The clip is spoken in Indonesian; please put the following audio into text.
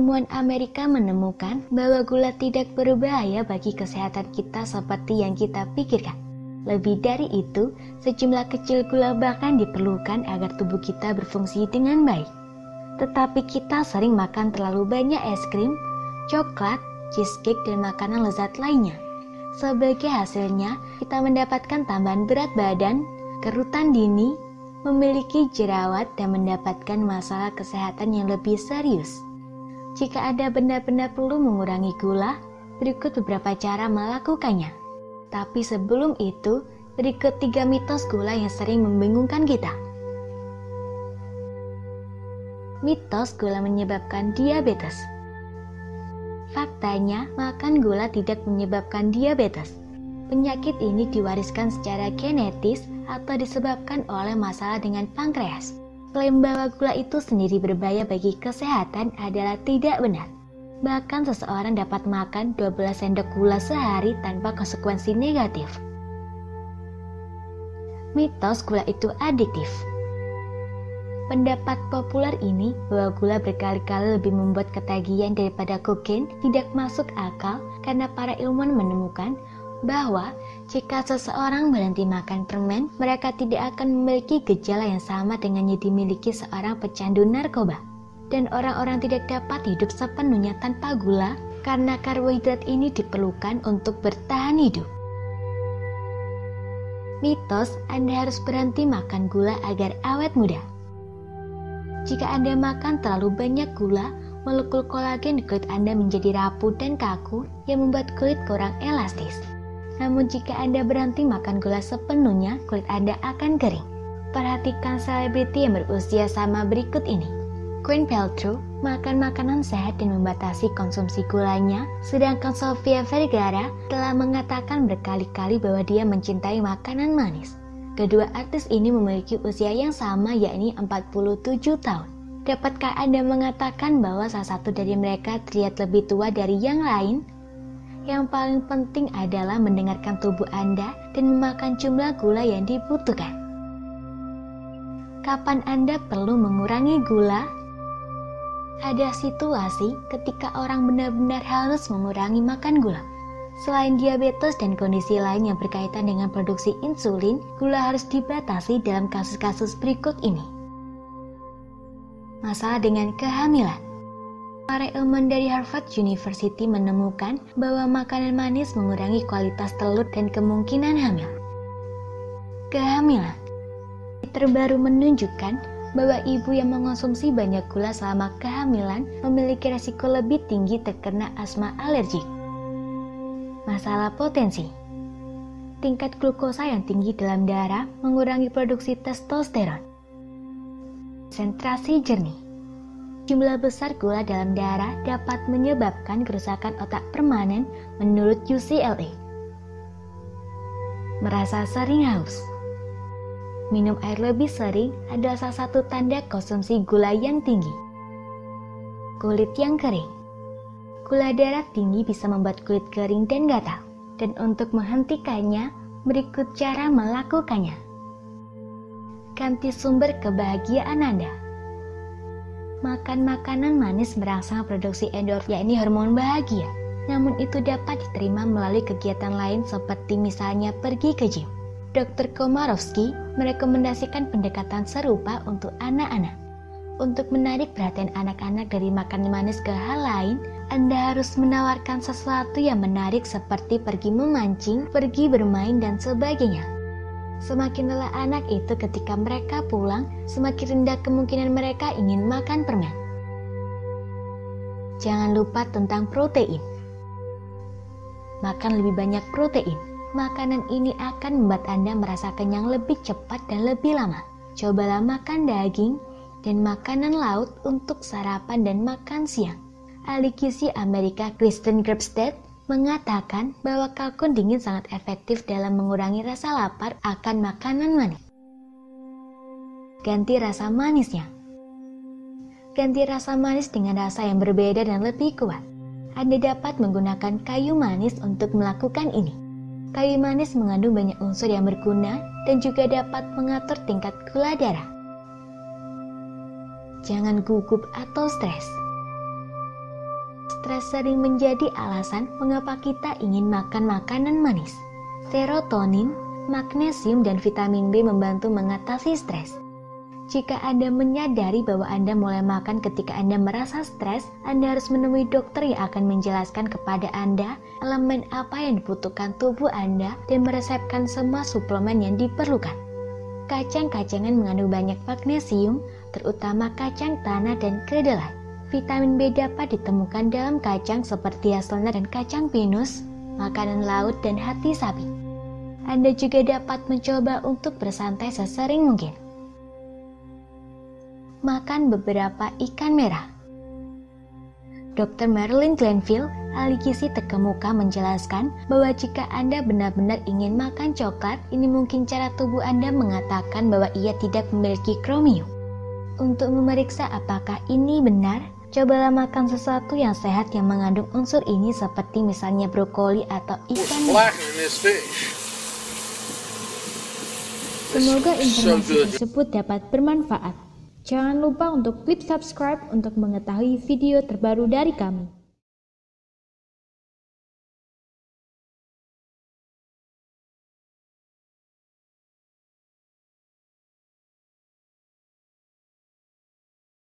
ilmuwan Amerika menemukan bahwa gula tidak berbahaya bagi kesehatan kita seperti yang kita pikirkan. Lebih dari itu, sejumlah kecil gula bahkan diperlukan agar tubuh kita berfungsi dengan baik. Tetapi kita sering makan terlalu banyak es krim, coklat, cheesecake, dan makanan lezat lainnya. Sebagai hasilnya, kita mendapatkan tambahan berat badan, kerutan dini, memiliki jerawat, dan mendapatkan masalah kesehatan yang lebih serius. Jika Anda benar-benar perlu mengurangi gula, berikut beberapa cara melakukannya. Tapi sebelum itu, berikut 3 mitos gula yang sering membingungkan kita. Mitos gula menyebabkan diabetes. Faktanya, makan gula tidak menyebabkan diabetes. Penyakit ini diwariskan secara genetis atau disebabkan oleh masalah dengan pankreas. Klaim bahwa gula itu sendiri berbahaya bagi kesehatan adalah tidak benar. Bahkan seseorang dapat makan 12 sendok gula sehari tanpa konsekuensi negatif. Mitos gula itu adiktif. Pendapat populer ini bahwa gula berkali-kali lebih membuat ketagihan daripada kokain tidak masuk akal karena para ilmuwan menemukan bahwa jika seseorang berhenti makan permen, mereka tidak akan memiliki gejala yang sama dengan yang dimiliki seorang pecandu narkoba. Dan orang-orang tidak dapat hidup sepenuhnya tanpa gula karena karbohidrat ini diperlukan untuk bertahan hidup. Mitos, Anda harus berhenti makan gula agar awet muda. Jika Anda makan terlalu banyak gula, molekul kolagen di kulit Anda menjadi rapuh dan kaku yang membuat kulit kurang elastis. Namun jika Anda berhenti makan gula sepenuhnya, kulit Anda akan kering. Perhatikan selebriti yang berusia sama berikut ini. Gwyneth Paltrow makan makanan sehat dan membatasi konsumsi gulanya, sedangkan Sofia Vergara telah mengatakan berkali-kali bahwa dia mencintai makanan manis. Kedua artis ini memiliki usia yang sama, yakni 47 tahun. Dapatkah Anda mengatakan bahwa salah satu dari mereka terlihat lebih tua dari yang lain? Yang paling penting adalah mendengarkan tubuh Anda dan memakan jumlah gula yang dibutuhkan. Kapan Anda perlu mengurangi gula? Ada situasi ketika orang benar-benar harus mengurangi makan gula. Selain diabetes dan kondisi lain yang berkaitan dengan produksi insulin, gula harus dibatasi dalam kasus-kasus berikut ini. Masalah dengan kehamilan. Para ilmuwan dari Harvard University menemukan bahwa makanan manis mengurangi kualitas telur dan kemungkinan hamil. Kehamilan terbaru menunjukkan bahwa ibu yang mengonsumsi banyak gula selama kehamilan memiliki resiko lebih tinggi terkena asma alergik. Masalah potensi. Tingkat glukosa yang tinggi dalam darah mengurangi produksi testosteron. Konsentrasi jernih. Jumlah besar gula dalam darah dapat menyebabkan kerusakan otak permanen menurut UCLA. Merasa sering haus. Minum air lebih sering adalah salah satu tanda konsumsi gula yang tinggi. Kulit yang kering. Gula darah tinggi bisa membuat kulit kering dan gatal. Dan untuk menghentikannya, berikut cara melakukannya. Ganti sumber kebahagiaan Anda. Makan makanan manis merangsang produksi endorfin, yakni hormon bahagia. Namun itu dapat diterima melalui kegiatan lain seperti misalnya pergi ke gym. Dr. Komorowski merekomendasikan pendekatan serupa untuk anak-anak. Untuk menarik perhatian anak-anak dari makan manis ke hal lain, Anda harus menawarkan sesuatu yang menarik seperti pergi memancing, pergi bermain, dan sebagainya. Semakin lelah anak itu ketika mereka pulang, semakin rendah kemungkinan mereka ingin makan permen. Jangan lupa tentang protein. Makan lebih banyak protein. Makanan ini akan membuat Anda merasa kenyang lebih cepat dan lebih lama. Cobalah makan daging dan makanan laut untuk sarapan dan makan siang. Ahli gizi Amerika Kristen Gerbstedt mengatakan bahwa kalkun dingin sangat efektif dalam mengurangi rasa lapar akan makanan manis. Ganti rasa manisnya. Ganti rasa manis dengan rasa yang berbeda dan lebih kuat. Anda dapat menggunakan kayu manis untuk melakukan ini. Kayu manis mengandung banyak unsur yang berguna dan juga dapat mengatur tingkat gula darah. Jangan gugup atau stres. stres sering menjadi alasan mengapa kita ingin makan makanan manis. Serotonin, magnesium, dan vitamin B membantu mengatasi stres. Jika Anda menyadari bahwa Anda mulai makan ketika Anda merasa stres, Anda harus menemui dokter yang akan menjelaskan kepada Anda elemen apa yang dibutuhkan tubuh Anda dan meresepkan semua suplemen yang diperlukan. Kacang-kacangan mengandung banyak magnesium, terutama kacang tanah dan kedelai. Vitamin B dapat ditemukan dalam kacang seperti hazelnut dan kacang pinus, makanan laut, dan hati sapi. Anda juga dapat mencoba untuk bersantai sesering mungkin. Makan beberapa ikan merah. Dr. Marilyn Glanville, ahli gizi terkemuka, menjelaskan bahwa jika Anda benar-benar ingin makan coklat, ini mungkin cara tubuh Anda mengatakan bahwa ia tidak memiliki kromium. Untuk memeriksa apakah ini benar, cobalah makan sesuatu yang sehat yang mengandung unsur ini seperti misalnya brokoli atau ikan merah. Semoga informasi tersebut dapat bermanfaat. Jangan lupa untuk klik subscribe untuk mengetahui video terbaru dari kami.